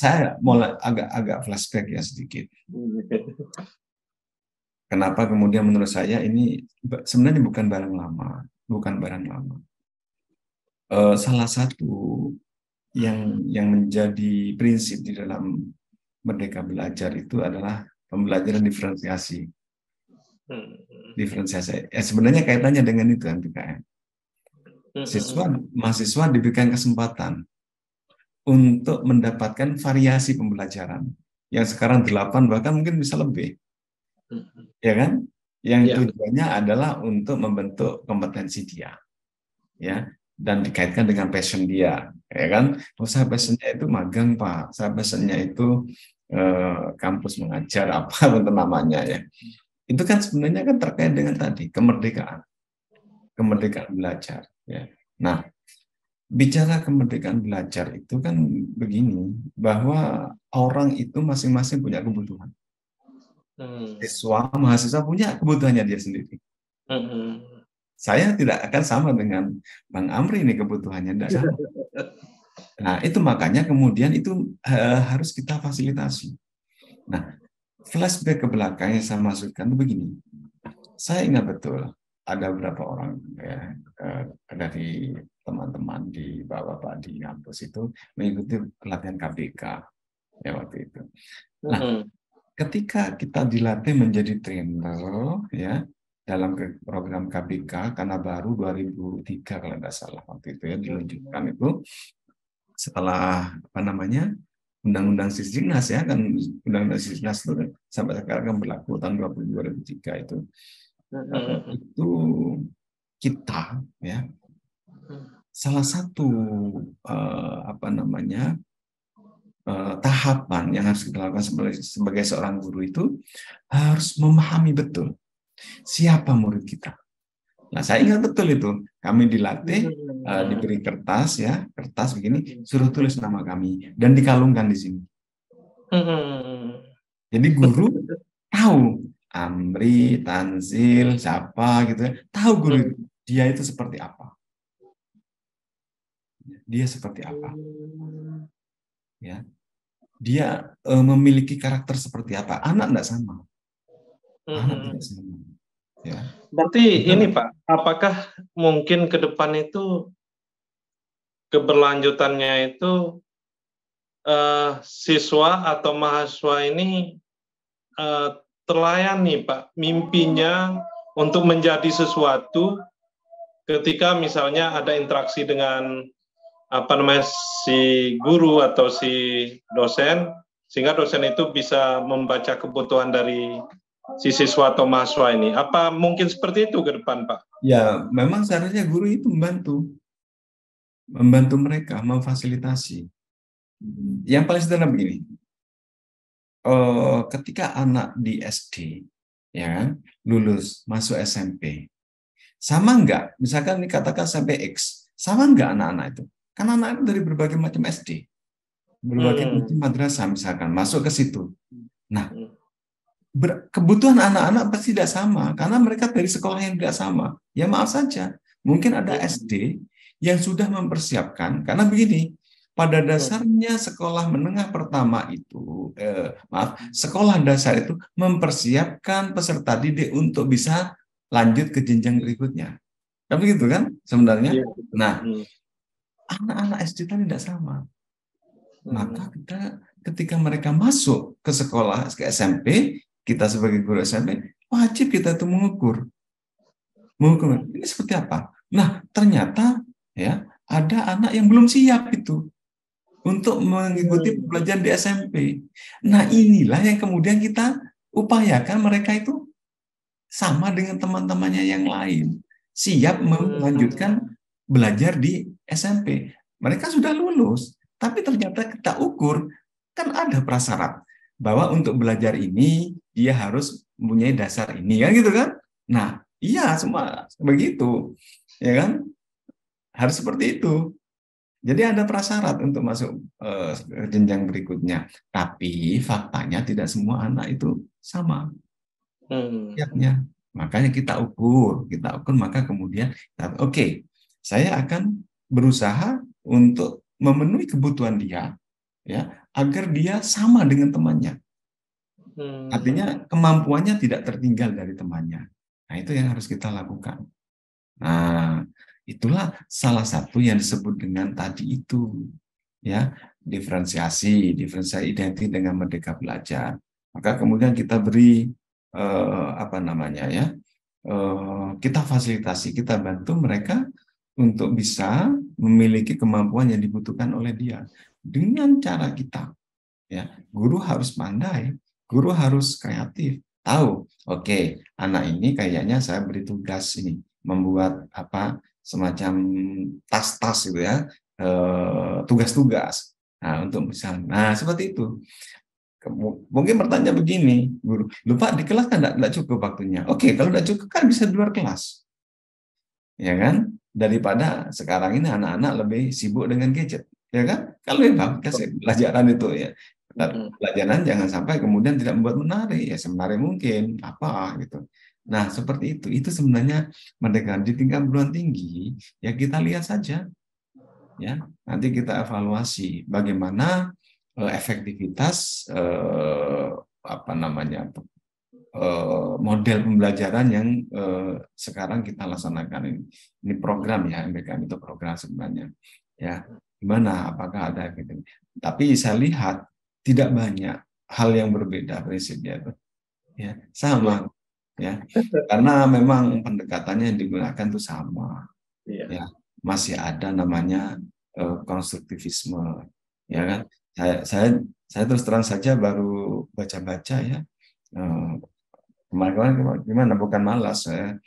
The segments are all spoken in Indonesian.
Saya mulai agak flashback ya sedikit. Kenapa kemudian menurut saya ini sebenarnya bukan barang lama, bukan barang lama. Salah satu yang menjadi prinsip di dalam Merdeka Belajar itu adalah pembelajaran diferensiasi. Diferensiasi. Sebenarnya kaitannya dengan itu MBKM. Mahasiswa diberikan kesempatan untuk mendapatkan variasi pembelajaran yang sekarang 8 bahkan mungkin bisa lebih, ya kan? Yang tujuannya adalah untuk membentuk kompetensi dia, ya, dan dikaitkan dengan passion dia, ya kan? Saya passionnya itu magang Pak, saya passionnya itu kampus mengajar apa untuk namanya ya. Itu kan sebenarnya kan terkait dengan tadi kemerdekaan belajar, ya. Nah, bicara kemerdekaan belajar itu kan begini, bahwa orang itu masing-masing punya kebutuhan. Mahasiswa punya kebutuhannya dia sendiri. Saya tidak akan sama dengan Bang Amri ini kebutuhannya, tidak sama. Nah, itu makanya kemudian itu harus kita fasilitasi. Nah, flashback ke belakang yang saya maksudkan itu begini. Saya ingat betul ada beberapa orang ya, dari teman-teman di bapak-bapak di kampus itu mengikuti pelatihan KBK ya waktu itu. Nah, ketika kita dilatih menjadi trainer ya dalam program KBK karena baru 2003 kalau tidak salah waktu itu ya diluncurkan itu setelah apa namanya Undang-Undang Sisdiknas ya kan, Undang-Undang Sisdiknas itu kan, sampai sekarang kan berlaku tahun 2003 itu. Itu kita ya salah satu tahapan yang harus kita lakukan sebagai seorang guru itu harus memahami betul siapa murid kita. Nah, saya ingat betul itu. Kami dilatih, diberi kertas begini, suruh tulis nama kami dan dikalungkan di sini. Jadi guru tahu Amri, Tanzil, siapa gitu ya, tahu guru dia itu seperti apa. Dia seperti apa. Ya. Dia memiliki karakter seperti apa. Anak tidak sama. Anak tidak sama. Ya. Berarti ini Pak, apakah mungkin ke depan itu keberlanjutannya itu siswa atau mahasiswa ini terlayani Pak mimpinya untuk menjadi sesuatu ketika misalnya ada interaksi dengan si guru atau si dosen, sehingga dosen itu bisa membaca kebutuhan dari si siswa atau mahasiswa ini. Apa mungkin seperti itu ke depan, Pak? Ya, memang seharusnya guru itu membantu mereka, memfasilitasi. Yang paling sederhana begini, ketika anak di SD, ya kan, lulus masuk SMP, sama enggak? Misalkan dikatakan sampai X, sama enggak anak-anak itu? Kan anak itu dari berbagai macam SD, berbagai macam madrasah misalkan masuk ke situ. Nah, kebutuhan anak-anak pasti tidak sama karena mereka dari sekolah yang tidak sama. Ya maaf saja, mungkin ada SD yang sudah mempersiapkan karena begini. Pada dasarnya sekolah menengah pertama itu, sekolah dasar itu mempersiapkan peserta didik untuk bisa lanjut ke jenjang berikutnya. Tapi gitu kan sebenarnya. Nah, anak-anak SD kan tidak sama. Maka kita ketika mereka masuk ke sekolah, ke SMP, kita sebagai guru SMP, wajib kita itu mengukur ini seperti apa. Nah, ternyata ya ada anak yang belum siap itu untuk mengikuti pelajaran di SMP. Nah, inilah yang kemudian kita upayakan mereka itu sama dengan teman-temannya yang lain, siap melanjutkan belajar di SMP. Mereka sudah lulus, tapi ternyata kita ukur, kan ada prasyarat bahwa untuk belajar ini dia harus mempunyai dasar ini, kan gitu kan? Nah, iya semua begitu, ya kan? Harus seperti itu. Jadi ada prasyarat untuk masuk jenjang berikutnya. Tapi faktanya tidak semua anak itu sama. Siapnya. Makanya kita ukur maka kemudian oke, saya akan berusaha untuk memenuhi kebutuhan dia ya, agar dia sama dengan temannya. Artinya kemampuannya tidak tertinggal dari temannya. Nah, itu yang harus kita lakukan. Nah, itulah salah satu yang disebut dengan tadi itu, ya, diferensiasi identitas dengan merdeka belajar. Maka kemudian kita beri apa namanya ya, kita fasilitasi, kita bantu mereka untuk bisa memiliki kemampuan yang dibutuhkan oleh dia dengan cara kita. Ya, guru harus pandai, guru harus kreatif, tahu, oke, anak ini kayaknya saya beri tugas ini membuat apa semacam tas-tas gitu ya, tugas-tugas. Nah, untuk misalnya, nah seperti itu. Mungkin bertanya begini, guru, lupa di kelas kan enggak cukup waktunya. Oke, kalau enggak cukup kan bisa di luar kelas, ya kan? Daripada sekarang ini anak-anak lebih sibuk dengan gadget, ya kan? Kalau memang kasih pelajaran itu ya, pelajaran jangan sampai kemudian tidak membuat menarik, ya semenarik mungkin apa gitu. Nah seperti itu sebenarnya merdeka di tingkat perguruan tinggi ya kita lihat saja, ya nanti kita evaluasi bagaimana efektivitas apa namanya model pembelajaran yang sekarang kita laksanakan ini. Ini program ya, MBKM itu program sebenarnya. Ya, gimana? Apakah ada efektivitas? Tapi saya lihat tidak banyak hal yang berbeda prinsipnya itu. Ya, sama. Ya, karena memang pendekatannya yang digunakan itu sama. Ya, masih ada namanya konstruktivisme. Ya kan? Saya terus terang saja baru baca-baca ya. Kemarin gimana? Bukan malas, saya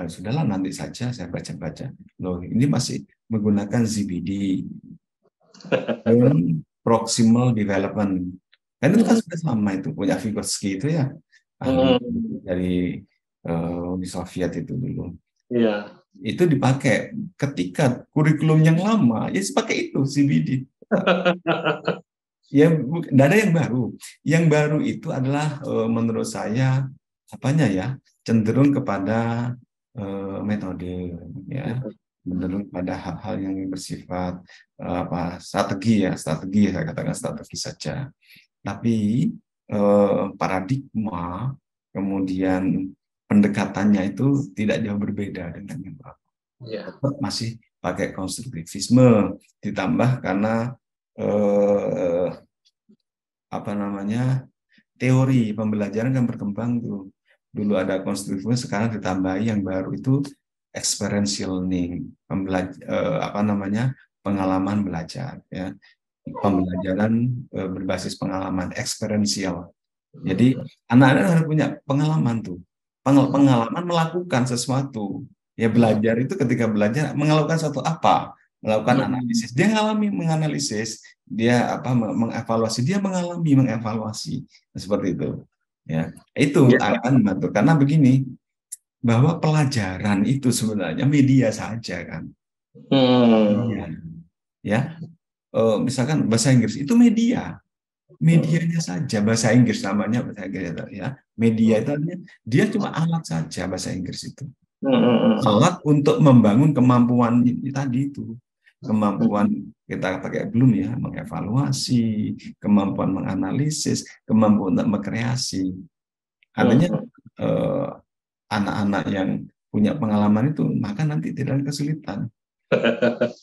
sudahlah nanti saja saya baca-baca. Loh, ini masih menggunakan ZBD, Proximal Development. Kan itu kan sudah sama itu punya Vygotsky itu ya, ahli dari Uni Soviet itu dulu. Iya. Itu dipakai ketika kurikulum yang lama, ya pakai itu ZBD. Ya, tidak ada yang baru. Yang baru itu adalah menurut saya apanya ya cenderung kepada metode ya, cenderung pada hal-hal yang bersifat apa strategi saya katakan strategi saja. Tapi paradigma kemudian pendekatannya itu tidak jauh berbeda dengan yang baru. Masih pakai konstruktivisme ditambah karena apa namanya teori pembelajaran kan berkembang tuh. Dulu ada konstruktivisme, sekarang ditambahi yang baru itu experiential learning, apa namanya pengalaman belajar ya, pembelajaran berbasis pengalaman experiential. Jadi anak-anak harus punya pengalaman tuh, pengalaman melakukan sesuatu. Ya belajar itu ketika belajar melakukan sesuatu apa? Melakukan analisis. Dia menganalisis, dia apa mengevaluasi, dia mengevaluasi. Seperti itu. Ya, itu akan membantu karena begini bahwa pelajaran itu sebenarnya media saja kan. Ya. Misalkan bahasa Inggris itu medianya saja bahasa Inggris namanya bahasa Inggris ya. Media itu artinya dia cuma alat saja bahasa Inggris itu. Alat untuk membangun kemampuan tadi itu. Kemampuan kita pakai Bloom ya, mengevaluasi, kemampuan menganalisis, kemampuan untuk mengkreasi. Artinya anak-anak yang punya pengalaman itu maka nanti tidak kesulitan.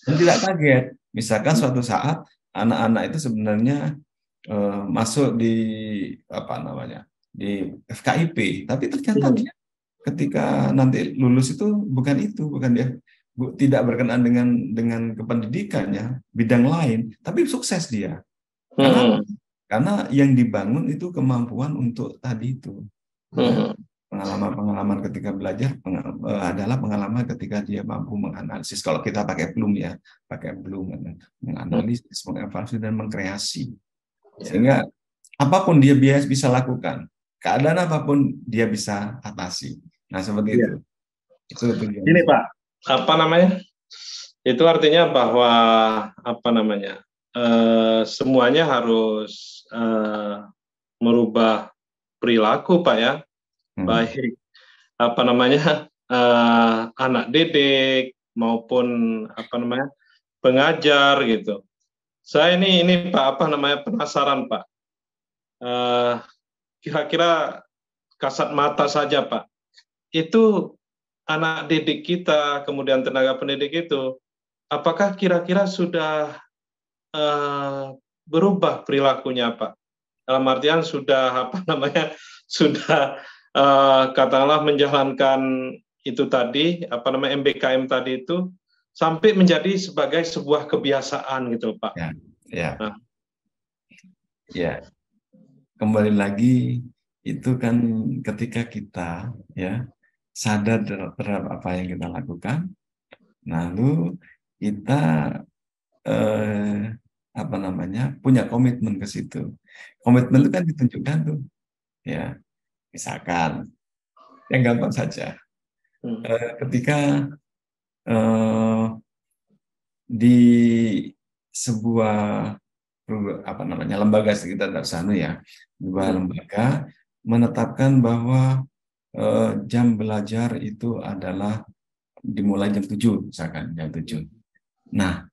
Dan tidak kaget. Misalkan suatu saat anak-anak itu sebenarnya masuk di apa namanya di FKIP, tapi ternyata dia ketika nanti lulus itu bukan dia tidak berkenaan dengan kependidikannya bidang lain, tapi sukses dia karena yang dibangun itu kemampuan untuk tadi itu ya, pengalaman ketika belajar adalah pengalaman ketika dia mampu menganalisis. Kalau kita pakai Bloom ya, menganalisis, mengevaluasi dan mengkreasi sehingga apapun dia bisa lakukan, keadaan apapun dia bisa atasi. Nah seperti itu. Itu ini Pak, apa namanya? Itu artinya bahwa apa namanya? Semuanya harus merubah perilaku Pak ya, baik apa namanya anak didik maupun apa namanya pengajar gitu. Saya ini Pak, apa namanya, penasaran Pak. Eh, Kira-kira kasat mata saja Pak. Itu anak didik kita, kemudian tenaga pendidik itu, apakah kira-kira sudah eh, berubah perilakunya Pak? Dalam artian sudah apa namanya, sudah katakanlah menjalankan itu tadi, apa namanya, MBKM tadi itu sampai menjadi sebagai sebuah kebiasaan gitu Pak. Ya, ya, Nah, ya. Kembali lagi itu kan ketika kita ya sadar terhadap apa yang kita lakukan, lalu kita eh, apa namanya punya komitmen ke situ. Komitmen itu kan ditunjukkan tuh, ya. Misalkan yang gampang saja, ketika eh, di sebuah apa namanya lembaga sekitar sana ya, sebuah lembaga menetapkan bahwa jam belajar itu adalah dimulai jam 7 misalkan jam 7. Nah,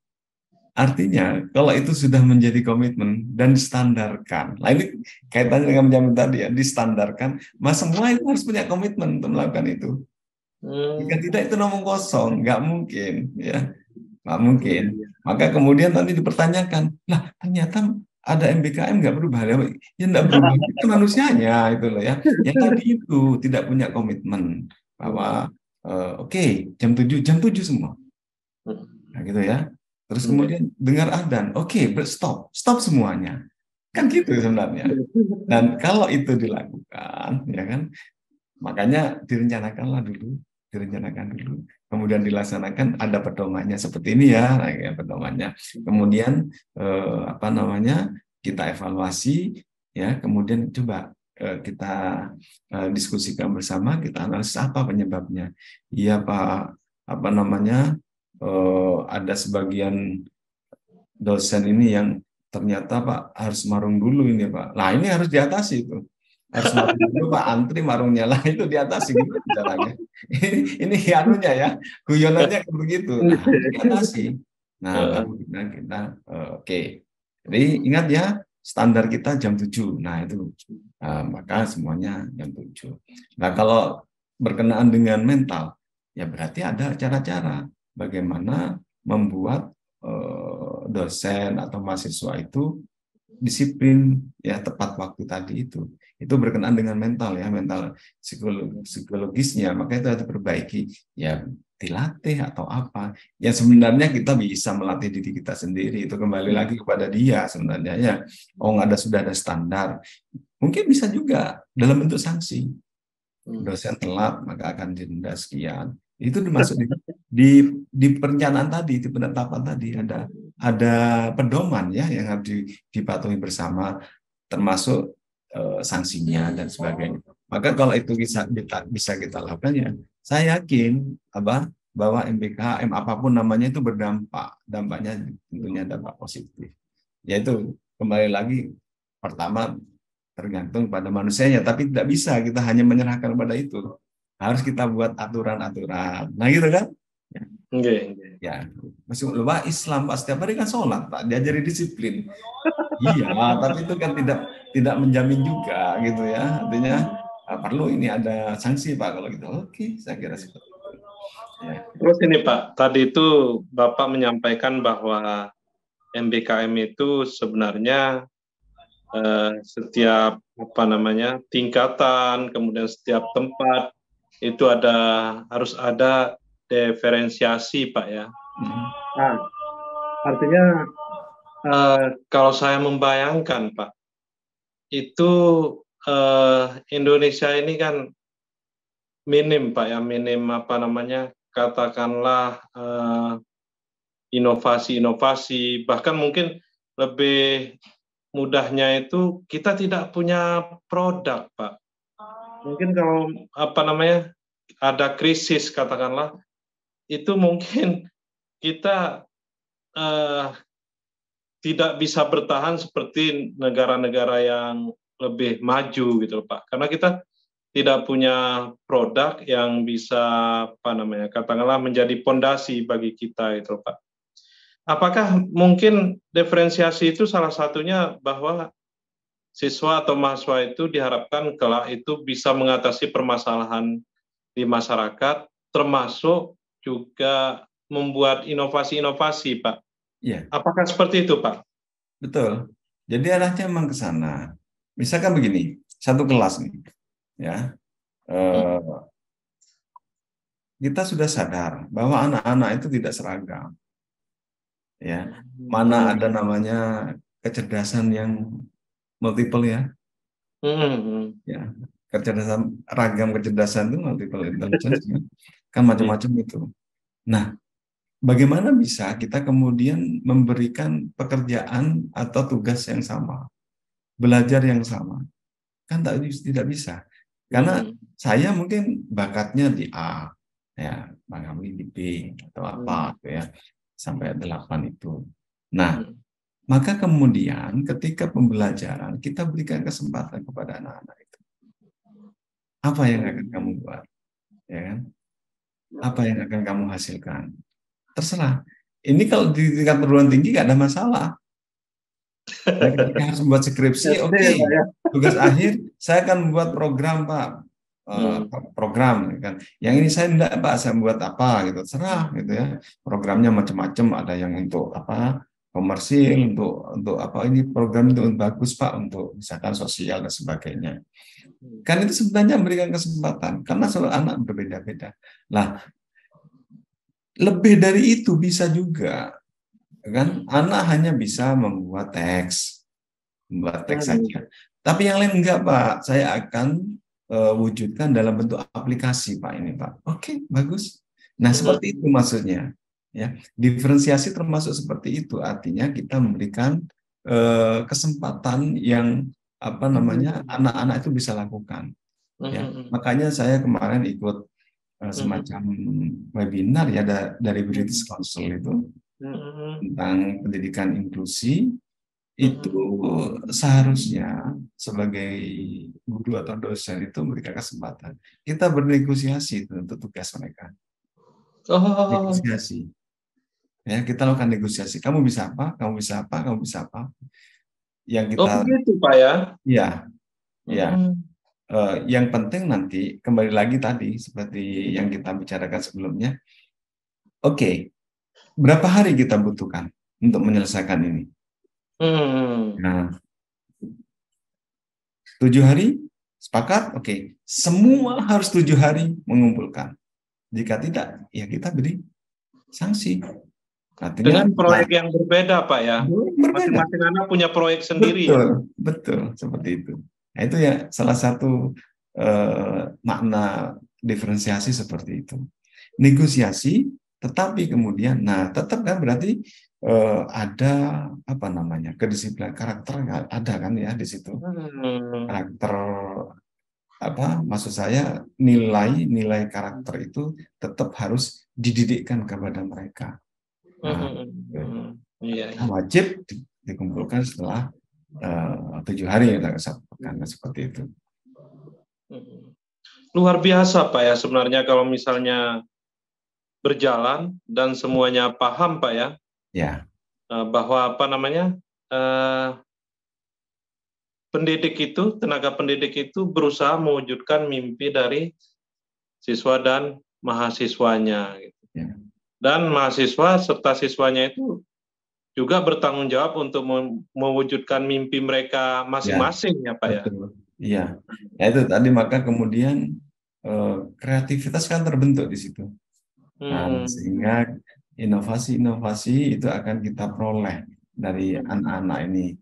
artinya kalau itu sudah menjadi komitmen dan distandarkan. Nah, ini kaitannya dengan jam tadi ya, distandarkan, mas semua itu harus punya komitmen untuk melakukan itu. Jika tidak itu ngomong kosong, nggak mungkin ya. Nggak mungkin. Maka kemudian nanti dipertanyakan, lah ternyata ada MBKM nggak berubah. Ya nggak berubah, itu manusianya itu loh ya. Yang tadi itu tidak punya komitmen bahwa oke, jam 7 semua. Nah, gitu ya. Terus kemudian dengar adzan, oke, stop semuanya. Kan gitu sebenarnya. Dan kalau itu dilakukan, ya kan, makanya direncanakan dulu, kemudian dilaksanakan ada pedomannya seperti ini ya, nah, ya pedomannya. Kemudian apa namanya kita evaluasi, ya, kemudian coba kita diskusikan bersama, kita analisis apa penyebabnya. Iya Pak, apa namanya ada sebagian dosen ini yang ternyata Pak harus marung dulu ini Pak. Nah ini harus diatasi itu. Harus marung dulu Pak, antri marungnya lah itu diatasi gimana caranya. Ini anunya ya, guyonannya begitu. Nah harus diatasi. Nah baru kita oke. Jadi ingat ya standar kita jam 7. Nah itu maka semuanya jam 7. Nah kalau berkenaan dengan mental, ya berarti ada cara-cara bagaimana membuat dosen atau mahasiswa itu disiplin ya tepat waktu tadi itu berkenaan dengan mental ya mental psikologisnya, maka itu harus diperbaiki ya, dilatih atau apa yang sebenarnya kita bisa melatih diri kita sendiri, itu kembali lagi kepada dia sebenarnya ya. Oh sudah ada standar, mungkin bisa juga dalam bentuk sanksi, dosen telat maka akan didenda sekian. Itu dimasuk di perencanaan tadi, di penetapan tadi ada pedoman ya yang harus dipatuhi bersama, termasuk sanksinya dan sebagainya. Maka kalau itu bisa kita lakukan ya, saya yakin bahwa MBKM apapun namanya itu dampaknya tentunya dampak positif. Yaitu kembali lagi pertama tergantung pada manusianya, tapi tidak bisa kita hanya menyerahkan pada itu. Harus kita buat aturan-aturan. Nah gitu kan? Ya, masih lupa Islam Pak, setiap hari kan sholat Pak, diajari disiplin. Iya, tapi itu kan tidak menjamin juga gitu ya. Artinya perlu ini ada sanksi Pak kalau gitu. Oke, saya kira seperti itu. Ya. Terus ini Pak, tadi itu Bapak menyampaikan bahwa MBKM itu sebenarnya setiap apa namanya tingkatan, kemudian setiap tempat itu harus ada diferensiasi Pak ya. Nah, artinya kalau saya membayangkan Pak, itu Indonesia ini kan minim Pak ya, minim apa namanya katakanlah inovasi-inovasi, bahkan mungkin lebih mudahnya itu kita tidak punya produk Pak. Mungkin kalau apa namanya ada krisis katakanlah, itu mungkin kita tidak bisa bertahan seperti negara-negara yang lebih maju gitu Pak, karena kita tidak punya produk yang bisa apa namanya katakanlah menjadi pondasi bagi kita itu Pak. apakah mungkin diferensiasi itu salah satunya bahwa siswa atau mahasiswa itu diharapkan kelak itu bisa mengatasi permasalahan di masyarakat, termasuk juga membuat inovasi-inovasi, Pak. Iya, Apakah seperti itu, Pak? betul. Jadi arahnya memang ke sana. Misalkan begini, satu kelas nih, ya, eh, kita sudah sadar bahwa anak-anak itu tidak seragam, ya. Mana ada namanya kecerdasan yang multiple, ya, ya. Kecerdasan, ragam kecerdasan itu multiple intelligence, ya. Kan macam-macam itu. Nah, bagaimana bisa kita kemudian memberikan pekerjaan atau tugas yang sama, belajar yang sama? Kan tidak bisa. Karena saya mungkin bakatnya di A, ya, Bang Amli di B atau apa, gitu ya, sampai 8 itu. Nah, maka kemudian ketika pembelajaran kita berikan kesempatan kepada anak-anak itu. Apa yang akan kamu buat? Ya kan? Apa yang akan kamu hasilkan? Terserah. Ini kalau di tingkat perguruan tinggi nggak ada masalah. Ya, ketika harus membuat skripsi, oke. Tugas akhir, saya akan membuat program, Pak. Program, kan. Yang ini saya enggak, Pak. Saya membuat apa, gitu. Terserah, gitu ya. Programnya macam-macam. Ada yang untuk apa? Komersil, untuk apa? Ini program itu bagus, Pak, untuk misalkan sosial dan sebagainya. Kan itu sebenarnya memberikan kesempatan, karena seluruh anak berbeda-beda. Nah, lebih dari itu bisa juga, kan? Anak hanya bisa membuat teks saja. Tapi yang lain enggak, Pak. Saya akan wujudkan dalam bentuk aplikasi, Pak, ini, Pak. Oke, bagus. Nah, seperti itu maksudnya. Ya, diferensiasi termasuk seperti itu. Artinya kita memberikan kesempatan yang apa namanya anak-anak itu bisa lakukan. Ya, makanya saya kemarin ikut semacam webinar ya dari British Council itu tentang pendidikan inklusi. Itu seharusnya sebagai guru atau dosen itu memberikan kesempatan kita bernegosiasi untuk tugas mereka. Negosiasi, ya, kita lakukan negosiasi. Kamu bisa apa? Kamu bisa apa? Kamu bisa apa? Yang kita, begitu, Pak, ya. Ya, ya. Yang penting nanti kembali lagi tadi seperti yang kita bicarakan sebelumnya. Oke, berapa hari kita butuhkan untuk menyelesaikan ini? Nah, 7 hari, sepakat? Oke. Semua harus 7 hari mengumpulkan. Jika tidak, ya kita beri sanksi. Artinya, dengan proyek yang berbeda, Pak, ya. Masing-masing anak punya proyek sendiri. Betul, betul, seperti itu. Nah, itu ya salah satu makna diferensiasi seperti itu. Negosiasi, tetapi kemudian, nah tetap kan berarti ada apa namanya kedisiplinan karakter, ada kan ya di situ. Karakter apa? Maksud saya nilai karakter itu tetap harus dididikkan kepada mereka. Nah, wajib dikumpulkan setelah 7 hari kita kesepakatan seperti itu. Luar biasa, Pak, ya, sebenarnya kalau misalnya berjalan dan semuanya paham, Pak, ya. Ya. Bahwa apa namanya pendidik itu, tenaga pendidik itu berusaha mewujudkan mimpi dari siswa dan mahasiswanya. Gitu. Ya. Dan mahasiswa serta siswanya itu juga bertanggung jawab untuk mewujudkan mimpi mereka masing-masing, ya, Pak, betul. Iya, ya itu tadi, maka kemudian kreativitas kan terbentuk di situ. Nah, sehingga inovasi-inovasi itu akan kita peroleh dari anak-anak ini.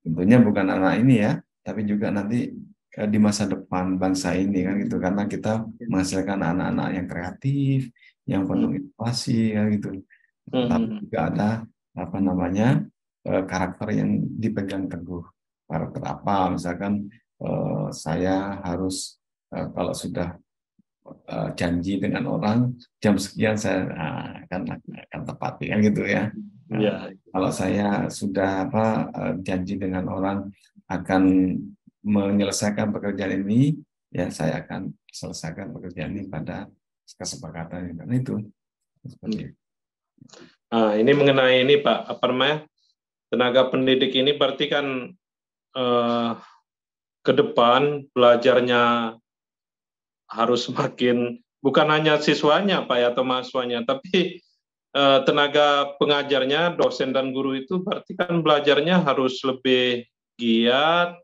Tentunya bukan anak ini ya, tapi juga nanti di masa depan bangsa ini kan gitu, karena kita menghasilkan anak-anak yang kreatif, yang penuh inovasi kan gitu. Tapi juga ada apa namanya karakter yang dipegang teguh. Karakter apa? Misalkan saya harus kalau sudah janji dengan orang jam sekian saya akan tepati kan gitu ya. Kalau saya sudah janji dengan orang akan menyelesaikan pekerjaan ini, ya saya akan selesaikan pekerjaan ini pada kesepakatan itu. Seperti itu. Nah, ini mengenai ini Pak, apa namanya, tenaga pendidik ini berarti kan eh, ke depan belajarnya harus semakin, bukan hanya siswanya Pak ya, atau mahasiswanya, tapi tenaga pengajarnya, dosen dan guru itu berarti kan belajarnya harus lebih giat,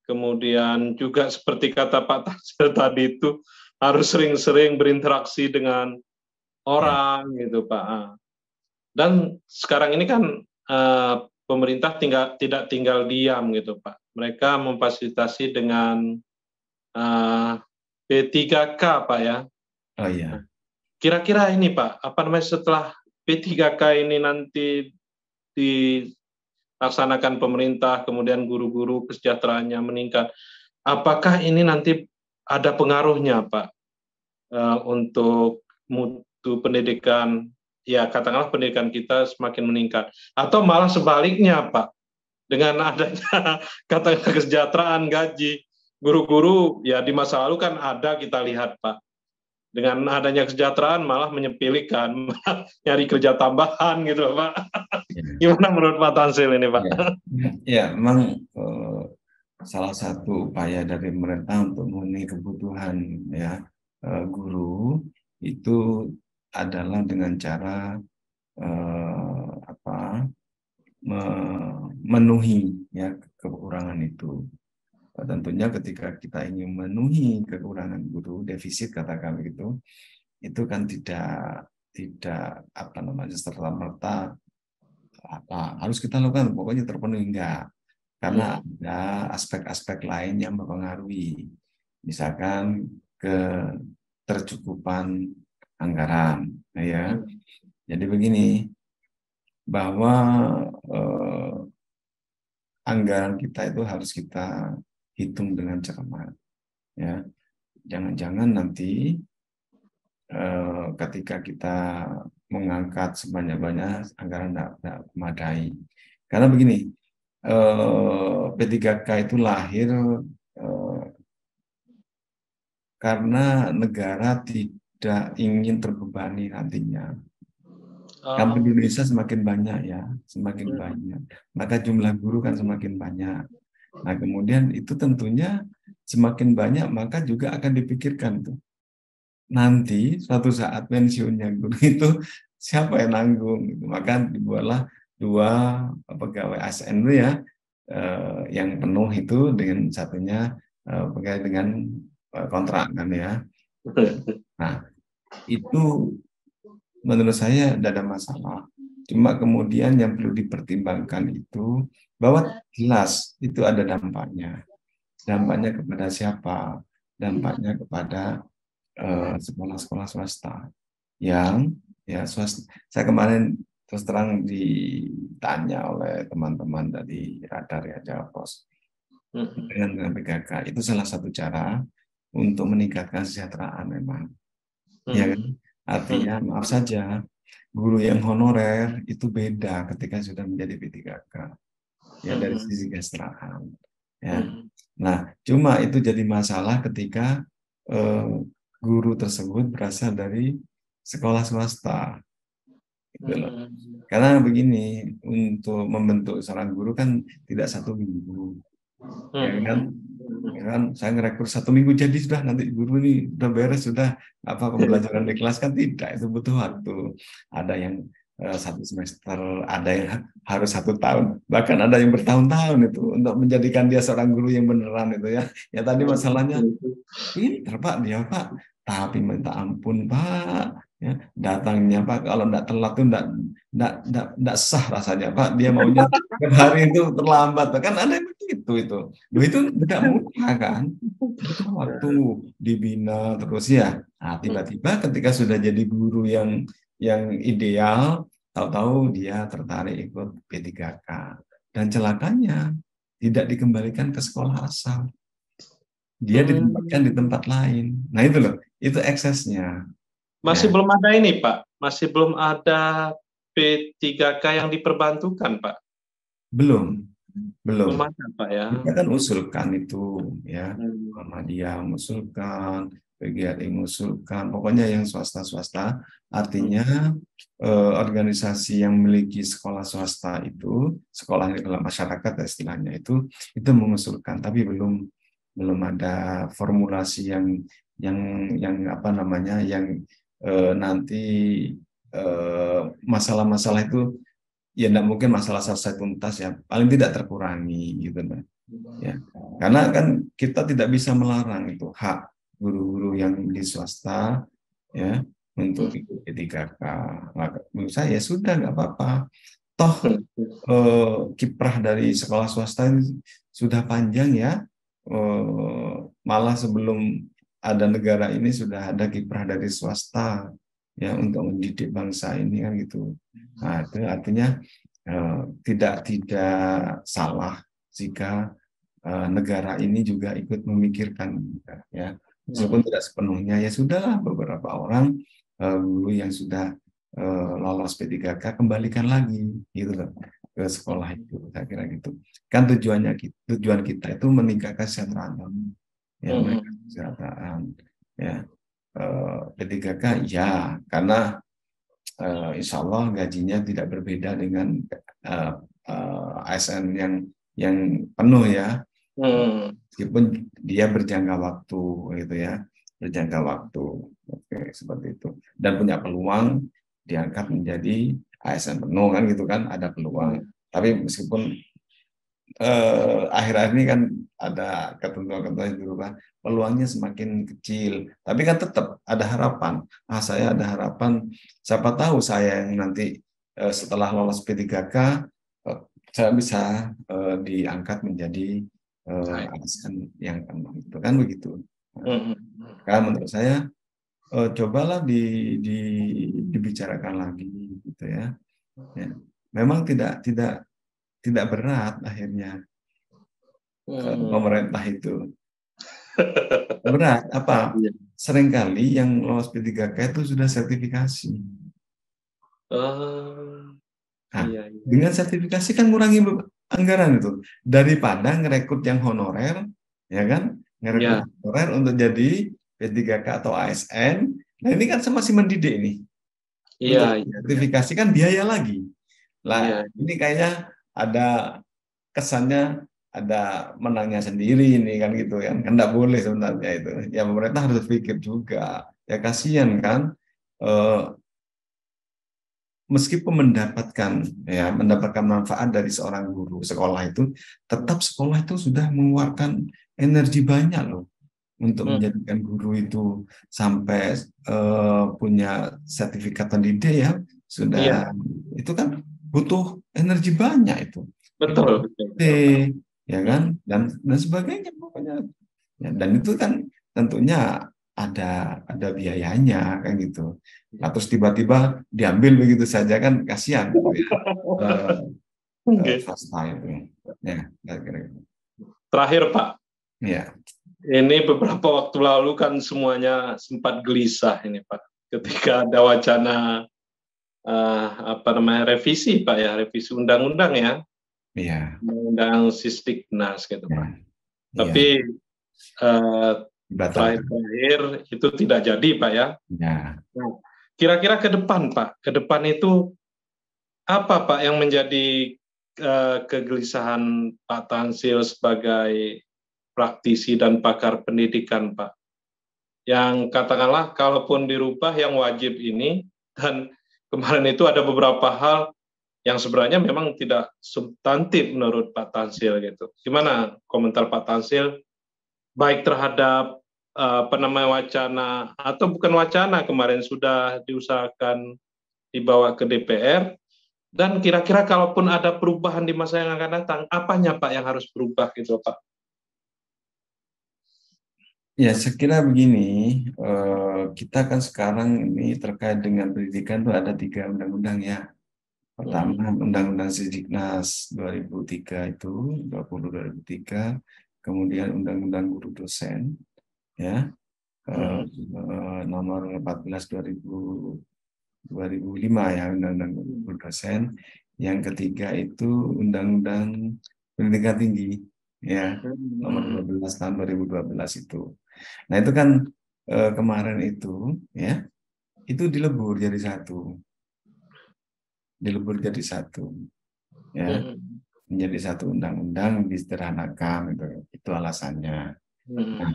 kemudian juga seperti kata Pak Tasir tadi itu harus sering-sering berinteraksi dengan Ya, orang gitu Pak. Dan sekarang ini kan pemerintah tidak tinggal diam gitu Pak. Mereka memfasilitasi dengan P3K Pak ya. oh iya. Kira-kira ini Pak, apa namanya, setelah P3K ini nanti dilaksanakan pemerintah, kemudian guru-guru kesejahteraannya meningkat, apakah ini nanti ada pengaruhnya Pak untuk mutu pendidikan, ya katakanlah pendidikan kita semakin meningkat, atau malah sebaliknya Pak, dengan adanya katakanlah kesejahteraan gaji guru-guru ya di masa lalu kan ada kita lihat Pak, dengan adanya kesejahteraan malah menyepelekan, nyari kerja tambahan gitu Pak. Ya. Gimana menurut Pak Tansil ini Pak? Ya, ya memang salah satu upaya dari pemerintah untuk memenuhi kebutuhan ya guru itu adalah dengan cara apa memenuhi ya kekurangan itu. Tentunya ketika kita ingin memenuhi kekurangan guru, defisit katakan begitu, itu kan tidak apa namanya serta merta apa harus kita lakukan pokoknya terpenuhi enggak, karena ada aspek-aspek lain yang mempengaruhi, misalkan ketercukupan anggaran ya. Jadi begini, bahwa eh, anggaran kita itu harus kita hitung dengan cermat ya. Jangan-jangan nanti ketika kita mengangkat sebanyak-banyak anggaran tidak memadai. Karena begini, P3K itu lahir eh, karena negara tidak ingin terbebani nantinya. Kan Indonesia semakin banyak ya, semakin banyak. Maka jumlah guru kan semakin banyak. Nah, kemudian itu tentunya semakin banyak, maka juga akan dipikirkan tuh. Nanti suatu saat pensiunnya guru itu siapa yang nanggung? Gitu. Maka dibuatlah dua pegawai ASN itu ya, yang penuh itu dengan satunya pegawai dengan kontrak kan ya. Nah, itu menurut saya tidak ada masalah. Cuma kemudian yang perlu dipertimbangkan itu bahwa jelas itu ada dampaknya. Dampaknya kepada siapa? Dampaknya kepada sekolah-sekolah swasta yang ya swasta. Saya kemarin terus terang ditanya oleh teman-teman dari Radar ya Jawa Pos dengan PKK itu salah satu cara untuk meningkatkan kesejahteraan memang. Ya kan? Artinya maaf saja guru yang honorer itu beda ketika sudah menjadi P3K ya dari sisi kesejahteraan ya. Nah, cuma itu jadi masalah ketika guru tersebut berasal dari sekolah swasta. Gitu loh. Karena begini, untuk membentuk seorang guru kan tidak 1 minggu, ya kan? Ya kan, saya ngerekrut 1 minggu jadi sudah nanti guru ini udah beres sudah apa pembelajaran di kelas kan tidak, itu butuh waktu. Ada yang 1 semester, ada yang harus 1 tahun, bahkan ada yang bertahun-tahun itu untuk menjadikan dia seorang guru yang beneran itu ya. Ya tadi masalahnya pinter Pak dia Pak, tapi minta ampun Pak, ya, datangnya Pak kalau enggak telat tuh enggak sah rasanya Pak, dia maunya tiap hari itu terlambat kan ada yang begitu itu. Loh, itu tidak mudah kan, butuh waktu dibina terus ya. Nah, tiba-tiba ketika sudah jadi guru yang ideal, tahu-tahu dia tertarik ikut P3K dan celakanya tidak dikembalikan ke sekolah asal, dia ditempatkan di tempat lain. Nah itu loh, itu eksesnya. Masih Ya, belum ada ini Pak, masih belum ada P3K yang diperbantukan Pak. belum, belum. Belum ada Pak ya. Kita kan usulkan itu, ya, Muhammadiyah mengusulkan, PGRI mengusulkan, pokoknya yang swasta-swasta, artinya organisasi yang memiliki sekolah swasta itu, sekolah dalam masyarakat istilahnya itu mengusulkan, tapi belum ada formulasi yang apa namanya, yang nanti masalah-masalah itu ya tidak mungkin masalah selesai tuntas ya, paling tidak terkurangi gitu kan. Ya. Karena kan kita tidak bisa melarang itu hak guru-guru yang di swasta ya untuk ikut P3K. Maka menurut saya ya sudah nggak apa-apa. Toh kiprah dari sekolah swasta ini sudah panjang ya. Malah sebelum ada negara ini sudah ada kiprah dari swasta ya untuk mendidik bangsa ini kan gitu. Nah, itu artinya tidak salah jika negara ini juga ikut memikirkan ya, meskipun tidak sepenuhnya, ya sudahlah, beberapa orang guru yang sudah lolos P3K kembalikan lagi gitu loh ke sekolah itu, saya kira gitu kan. Tujuan kita itu meningkatkan kesejahteraan ya, meningkatkan kesejahteraan ya. P3K ya, karena insya Allah gajinya tidak berbeda dengan ASN yang penuh ya. Meskipun dia berjangka waktu gitu ya, berjangka waktu. Oke, seperti itu. Dan punya peluang diangkat menjadi ASN penuh kan gitu kan, ada peluang. Tapi meskipun akhir-akhir ini kan ada ketentuan-ketentuan yang berubah, peluangnya semakin kecil. Tapi kan tetap ada harapan. Saya ada harapan, siapa tahu saya yang nanti setelah lolos P3K saya bisa diangkat menjadi ASN yang penuh, itu kan begitu. Karena menurut saya cobalah dibicarakan lagi gitu ya. Ya. Memang tidak berat akhirnya pemerintah itu. Berat apa? Seringkali yang lolos P3K itu sudah sertifikasi. Nah, dengan sertifikasi kan ngurangi anggaran itu, daripada ngerekrut yang honorer, ya kan? Ngerekrut honorer untuk jadi P3K atau ASN. Nah, ini kan masih mendidik ini. Untuk sertifikasi kan biaya lagi. Lah, ini kayaknya ada kesannya ada menangnya sendiri ini kan gitu kan. Kan enggak boleh sebenarnya itu. Ya pemerintah harus berpikir juga. Ya kasihan kan. Meskipun mendapatkan manfaat dari seorang guru sekolah itu, tetap sekolah itu sudah mengeluarkan energi banyak loh untuk menjadikan guru itu sampai punya sertifikat pendidik ya, sudah itu kan butuh energi banyak itu. Betul. Ya kan, dan sebagainya pokoknya. Ya, dan itu kan tentunya ada biayanya kan gitu. Nah, terus tiba-tiba diambil begitu saja kan kasihan gitu ya. Swasta itu. Ya, kira-kira. Terakhir Pak. Ya. Ini beberapa waktu lalu kan semuanya sempat gelisah ini Pak, ketika ada wacana revisi Pak ya, revisi undang-undang ya. Iya. Undang Sisdiknas gitu Pak. Ya. Tapi terakhir itu tidak jadi Pak ya. Ya. Nah, kira-kira ke depan Pak, ke depan itu apa Pak yang menjadi kegelisahan Pak Tansil sebagai praktisi dan pakar pendidikan Pak? Yang katakanlah kalaupun dirubah yang wajib ini, dan kemarin itu ada beberapa hal yang sebenarnya memang tidak substantif menurut Pak Tansil gitu. Gimana komentar Pak Tansil baik terhadap wacana atau bukan wacana kemarin sudah diusahakan dibawa ke DPR, dan kira-kira kalaupun ada perubahan di masa yang akan datang, apanya Pak yang harus berubah gitu Pak? Ya, saya kira begini, kita kan sekarang ini terkait dengan pendidikan itu ada 3 undang-undang ya. Pertama, Undang-Undang Sisdiknas 2003 itu, 2003, kemudian Undang-Undang Guru Dosen, ya, nomor 14 2005 ya, Undang-Undang Guru Dosen. Yang ketiga itu Undang-Undang Pendidikan Tinggi, ya, nomor 12 tahun 2012 itu. Nah itu kan kemarin itu dilebur jadi satu, ya, menjadi satu undang-undang, disederhanakan, itu alasannya. Nah,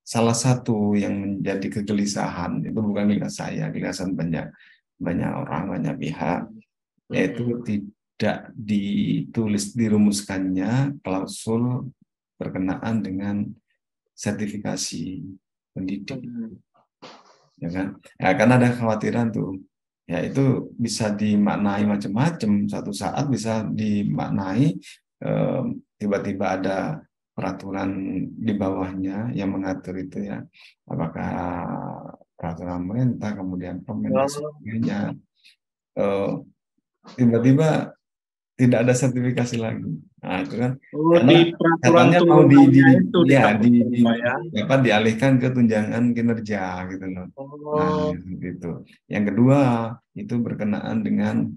salah satu yang menjadi kegelisahan itu bukan kegelisahan banyak orang, banyak pihak, yaitu tidak dirumuskannya klausul berkenaan dengan sertifikasi pendidik, ya kan? Ya, karena ada kekhawatiran tuh, ya itu bisa dimaknai macam-macam. Satu saat bisa dimaknai tiba-tiba ada peraturan di bawahnya yang mengatur itu, ya, apakah peraturan pemerintah, kemudian permen dan sebagainya, tiba-tiba tidak ada sertifikasi lagi. Nah, itu kan karena di peraturan katanya mau turunannya itu dihapuskan, Pak, ya. dialihkan ke tunjangan kinerja gitu loh. Nah, itu. Yang kedua itu berkenaan dengan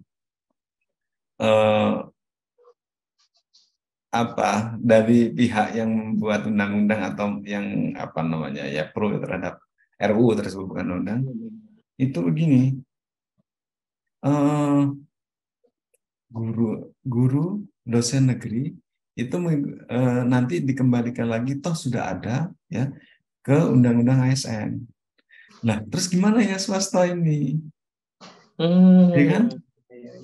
dari pihak yang membuat undang-undang atau yang pro terhadap RUU tersebut, bukan undang, itu begini. Guru dosen negeri itu nanti dikembalikan lagi, toh sudah ada, ya, ke undang-undang ASN. Nah, terus gimana ya swasta ini? Ya kan?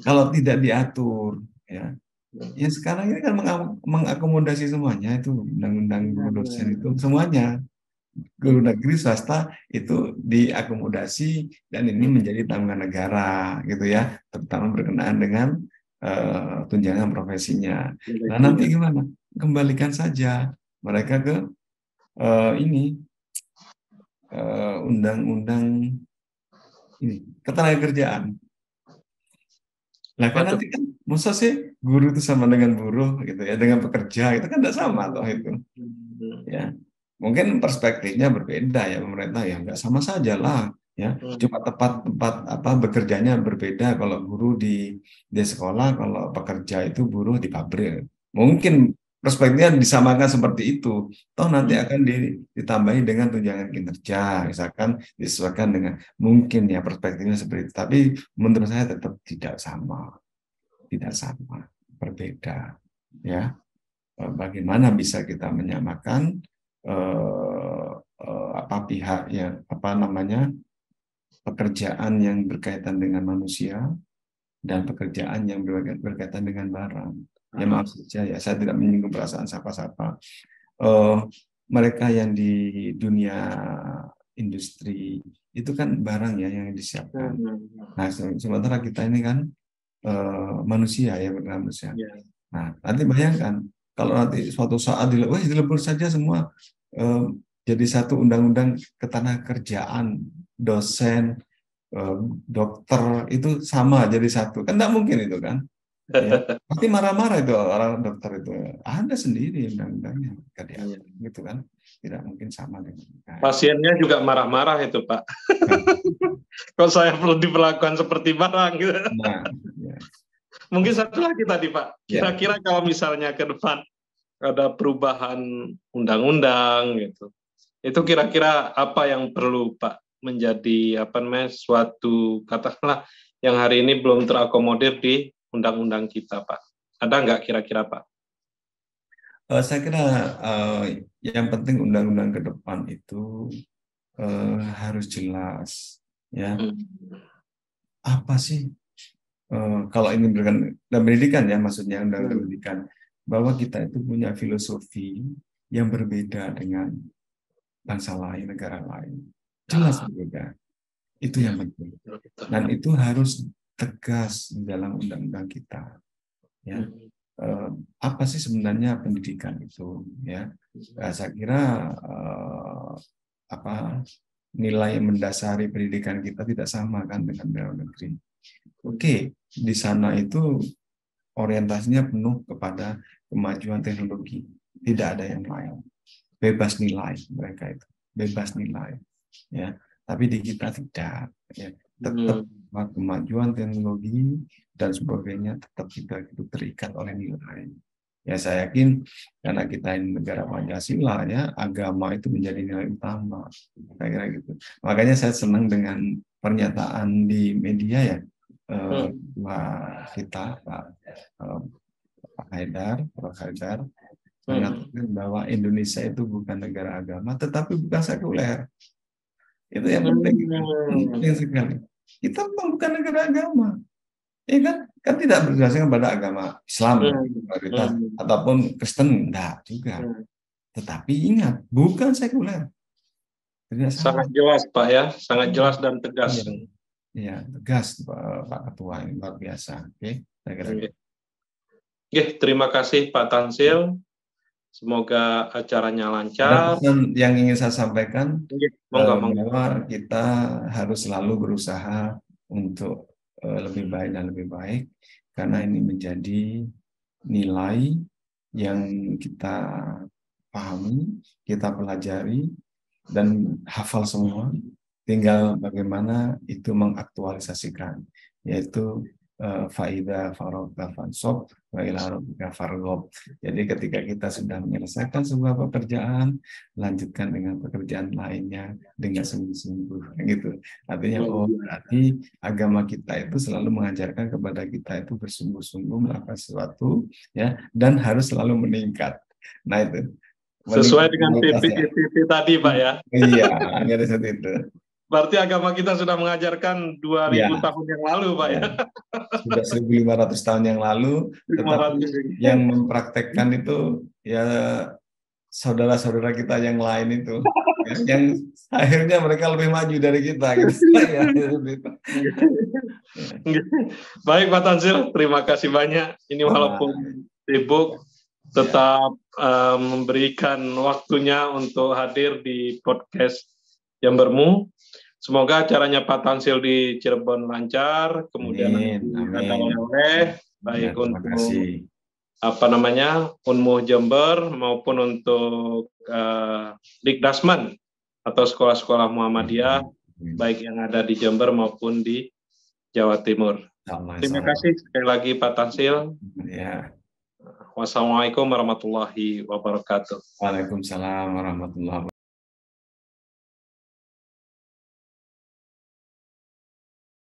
Kalau tidak diatur, ya. Ya sekarang ini kan mengakomodasi semuanya, itu undang-undang guru dosen itu semuanya. Guru negeri, swasta itu diakomodasi, dan ini menjadi tanggungan negara gitu, ya, terutama berkenaan dengan tunjangan profesinya. Nah, nanti gimana? Kembalikan saja mereka ke undang-undang ini, ketenagakerjaan. Nah, kan nanti kan masa sih guru itu sama dengan buruh gitu, ya, dengan pekerja itu kan tidak sama toh itu, ya. Mungkin perspektifnya berbeda, ya, pemerintah ya nggak sama saja lah, ya, cuma tempat bekerjanya berbeda. Kalau guru di sekolah, kalau pekerja itu buruh di pabrik, mungkin perspektifnya disamakan seperti itu. Toh nanti akan ditambahi dengan tunjangan kinerja, misalkan disesuaikan dengan, mungkin ya perspektifnya seperti itu. Tapi menurut saya tetap tidak sama, berbeda, ya. Bagaimana bisa kita menyamakan pihak yang pekerjaan yang berkaitan dengan manusia dan pekerjaan yang berkaitan dengan barang. Ya, maaf saja, ya, saya tidak menyinggung perasaan siapa-siapa. Mereka yang di dunia industri itu kan barang, ya, yang disiapkan. Nah, sementara kita ini kan manusia, ya, manusia. Nah, nanti bayangkan kalau nanti suatu saat dilebur saja semua jadi satu undang-undang ketenagakerjaan, dosen, dokter itu sama jadi satu, kan tidak mungkin itu kan, ya. Pasti marah-marah itu orang dokter itu, ada sendiri undang-undangnya gitu kan, tidak mungkin sama dengan pasiennya juga marah-marah itu, Pak. Kalau saya perlu diperlakukan seperti barang gitu. Nah, ya. Mungkin satu lagi tadi, Pak, kira-kira kalau misalnya ke depan ada perubahan undang-undang gitu, itu kira-kira apa yang perlu, Pak, menjadi suatu, katakanlah, yang hari ini belum terakomodir di undang-undang kita, Pak? Ada nggak kira-kira, Pak? Saya kira yang penting undang-undang ke depan itu harus jelas, ya. Apa sih kalau ini berkaitan dengan pendidikan, ya, maksudnya undang-undang pendidikan, bahwa kita itu punya filosofi yang berbeda dengan bangsa lain, negara lain, jelas berbeda. Itu yang penting, dan itu harus tegas di dalam undang-undang kita, ya. Apa sih sebenarnya pendidikan itu, ya? Saya kira nilai mendasari pendidikan kita tidak sama kan dengan dalam negeri. Oke, di sana itu orientasinya penuh kepada kemajuan teknologi, tidak ada yang lain, bebas nilai mereka itu, bebas nilai, ya. Tapi di kita tidak, ya. Tetap kemajuan teknologi dan sebagainya tetap kita itu terikat oleh nilai. Ya saya yakin karena kita ini negara Pancasila ya, agama itu menjadi nilai utama. Kira-kira gitu. Makanya saya senang dengan pernyataan di media ya, kita Pak Haidar, Prof. Haidar mengatakan bahwa Indonesia itu bukan negara agama, tetapi bukan sekuler. Itu yang penting. Penting sekali. Kita memang bukan negara agama. Ya kan? Kan tidak berdasarkan pada agama Islam mayoritas ataupun Kristen, enggak juga. Tetapi ingat, bukan sekuler. Sangat jelas Pak ya, sangat jelas dan tegas. Iya, tegas Pak Ketua, ini luar biasa. Oke, terima kasih Pak Tansil. Semoga acaranya lancar. Ada pesan yang ingin saya sampaikan, bahwa kita harus selalu berusaha untuk lebih baik dan lebih baik, karena ini menjadi nilai yang kita pahami, kita pelajari, dan hafal semua. Tinggal bagaimana itu mengaktualisasikan, yaitu faida faragha fansab wa ila rabbika farghab. Jadi ketika kita sudah menyelesaikan sebuah pekerjaan, lanjutkan dengan pekerjaan lainnya dengan sungguh-sungguh, gitu. Artinya berarti agama kita itu selalu mengajarkan kepada kita itu bersungguh-sungguh melakukan sesuatu ya, dan harus selalu meningkat. Nah itu sesuai dengan PP tadi Pak ya. Iya, ada seperti itu. Berarti agama kita sudah mengajarkan 2000 tahun yang lalu, Pak ya. Sudah 1500 tahun yang lalu, tetapi yang mempraktekkan itu ya saudara-saudara kita yang lain itu, yang akhirnya mereka lebih maju dari kita. Gitu. Baik Pak Tansil, terima kasih banyak. Ini walaupun sibuk, tetap memberikan waktunya untuk hadir di podcast Jembermu. Semoga acaranya Pak Tansil di Cirebon lancar, kemudian ada oleh-oleh baik untuk Unmuh Jember maupun untuk Dikdasmen atau sekolah-sekolah Muhammadiyah baik yang ada di Jember maupun di Jawa Timur. Terima kasih sekali lagi Pak Tansil. Wassalamualaikum warahmatullahi wabarakatuh. Waalaikumsalam warahmatullahi wabarakatuh.